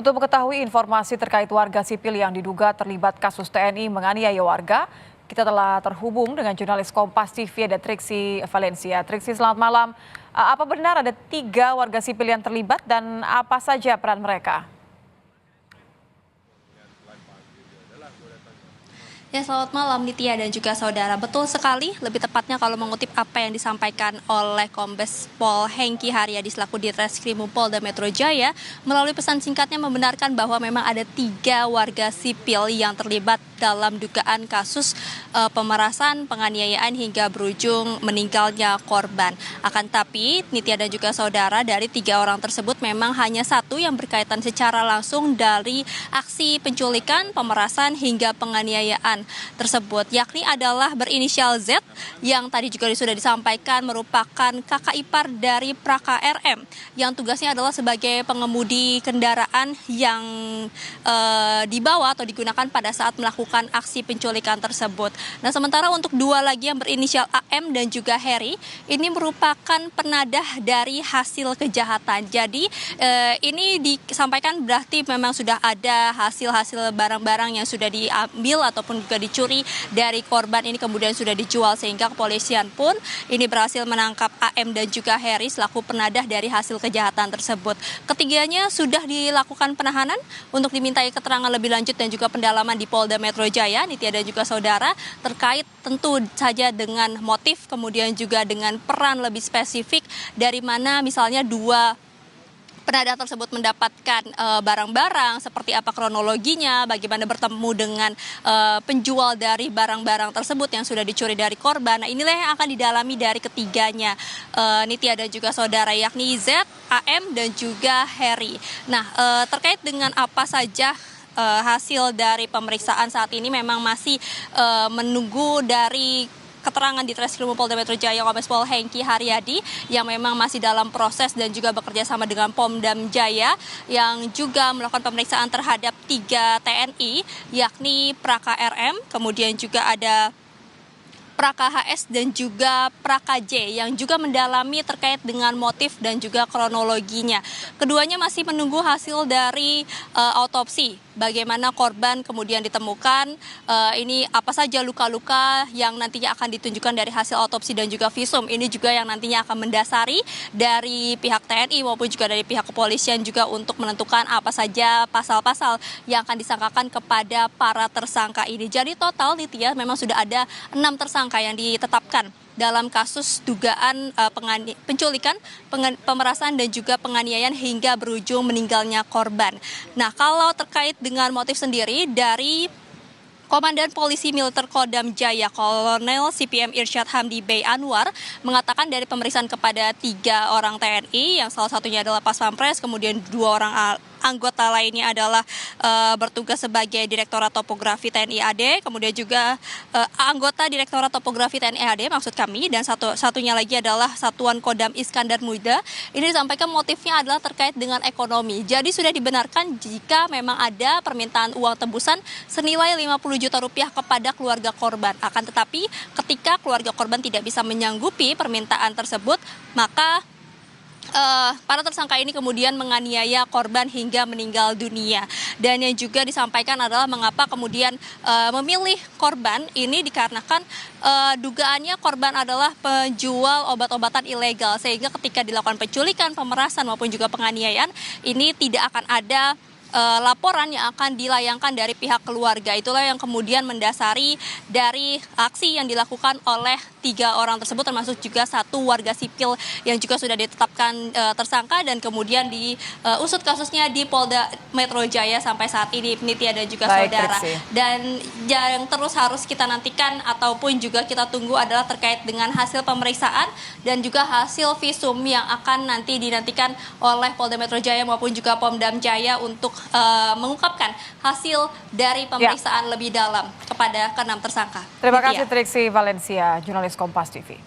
Untuk mengetahui informasi terkait warga sipil yang diduga terlibat kasus TNI menganiaya warga, kita telah terhubung dengan jurnalis Kompas TV ada Triksi Valencia. Triksi, selamat malam. Apa benar ada 3 warga sipil yang terlibat dan apa saja peran mereka? Ya, selamat malam Nitya dan juga saudara. Betul sekali, lebih tepatnya kalau mengutip apa yang disampaikan oleh Kombes Pol Hengki Haryadi selaku Ditreskrim Polda Metro Jaya, melalui pesan singkatnya membenarkan bahwa memang ada 3 warga sipil yang terlibat dalam dugaan kasus pemerasan, penganiayaan hingga berujung meninggalnya korban. Akan tapi, Nitya dan juga saudara, dari 3 orang tersebut memang hanya 1 yang berkaitan secara langsung dari aksi penculikan, pemerasan hingga penganiayaan tersebut, yakni adalah berinisial Z yang tadi juga sudah disampaikan merupakan kakak ipar dari Praka RM yang tugasnya adalah sebagai pengemudi kendaraan yang dibawa atau digunakan pada saat melakukan aksi penculikan tersebut. Nah, sementara untuk 2 lagi yang berinisial AM dan juga Heri ini merupakan penadah dari hasil kejahatan. Jadi ini disampaikan berarti memang sudah ada hasil-hasil barang-barang yang sudah diambil ataupun juga dicuri dari korban ini kemudian sudah dijual, sehingga kepolisian pun ini berhasil menangkap AM dan juga Heri selaku penadah dari hasil kejahatan tersebut. Ketiganya sudah dilakukan penahanan untuk dimintai keterangan lebih lanjut dan juga pendalaman di Polda Metro Jaya, Nitya dan juga saudara, terkait tentu saja dengan motif kemudian juga dengan peran lebih spesifik dari mana misalnya 2 penadah tersebut mendapatkan barang-barang, seperti apa kronologinya, bagaimana bertemu dengan penjual dari barang-barang tersebut yang sudah dicuri dari korban. Nah, inilah yang akan didalami dari ketiganya, Nitya dan juga saudara, yakni Z, AM dan juga Heri. Nah, terkait dengan apa saja hasil dari pemeriksaan saat ini memang masih menunggu dari keterangan di Ditreskrim Polda Metro Jaya Kombes Pol Hengki Haryadi yang memang masih dalam proses dan juga bekerja sama dengan Pomdam Jaya yang juga melakukan pemeriksaan terhadap 3 TNI, yakni Praka RM, kemudian juga ada Praka HS dan juga Praka J yang juga mendalami terkait dengan motif dan juga kronologinya. Keduanya masih menunggu hasil dari autopsi, bagaimana korban kemudian ditemukan, ini apa saja luka-luka yang nantinya akan ditunjukkan dari hasil autopsi dan juga visum. Ini juga yang nantinya akan mendasari dari pihak TNI maupun juga dari pihak kepolisian juga untuk menentukan apa saja pasal-pasal yang akan disangkakan kepada para tersangka ini. Jadi total Nitya memang sudah ada 6 tersangka yang ditetapkan dalam kasus dugaan penculikan, pemerasan dan juga penganiayaan hingga berujung meninggalnya korban. Nah, kalau terkait dengan motif sendiri dari Komandan Polisi Militer Kodam Jaya Kolonel CPM Irsyad Hamdi Bey Anwar mengatakan dari pemeriksaan kepada 3 orang TNI yang salah satunya adalah Pas Pampres, kemudian 2 orang anggota lainnya adalah bertugas sebagai Direktorat Topografi TNI AD, kemudian juga anggota Direktorat Topografi TNI AD maksud kami, dan satunya lagi adalah Satuan Kodam Iskandar Muda. Ini disampaikan motifnya adalah terkait dengan ekonomi. Jadi sudah dibenarkan jika memang ada permintaan uang tebusan senilai 50 juta rupiah kepada keluarga korban. Akan tetapi ketika keluarga korban tidak bisa menyanggupi permintaan tersebut, maka para tersangka ini kemudian menganiaya korban hingga meninggal dunia. Dan yang juga disampaikan adalah mengapa kemudian memilih korban ini dikarenakan dugaannya korban adalah penjual obat-obatan ilegal, sehingga ketika dilakukan penculikan, pemerasan maupun juga penganiayaan ini tidak akan ada laporan yang akan dilayangkan dari pihak keluarga. Itulah yang kemudian mendasari dari aksi yang dilakukan oleh 3 orang tersebut, termasuk juga 1 warga sipil yang juga sudah ditetapkan tersangka dan kemudian diusut kasusnya di Polda Metro Jaya sampai saat ini, Nitya dan juga saudara. Dan yang terus harus kita nantikan ataupun juga kita tunggu adalah terkait dengan hasil pemeriksaan dan juga hasil visum yang akan nanti dinantikan oleh Polda Metro Jaya maupun juga Pomdam Jaya untuk mengungkapkan hasil dari pemeriksaan lebih dalam kepada ke-6 tersangka. Terima kasih Triksi Valencia, jurnalis Kompas TV.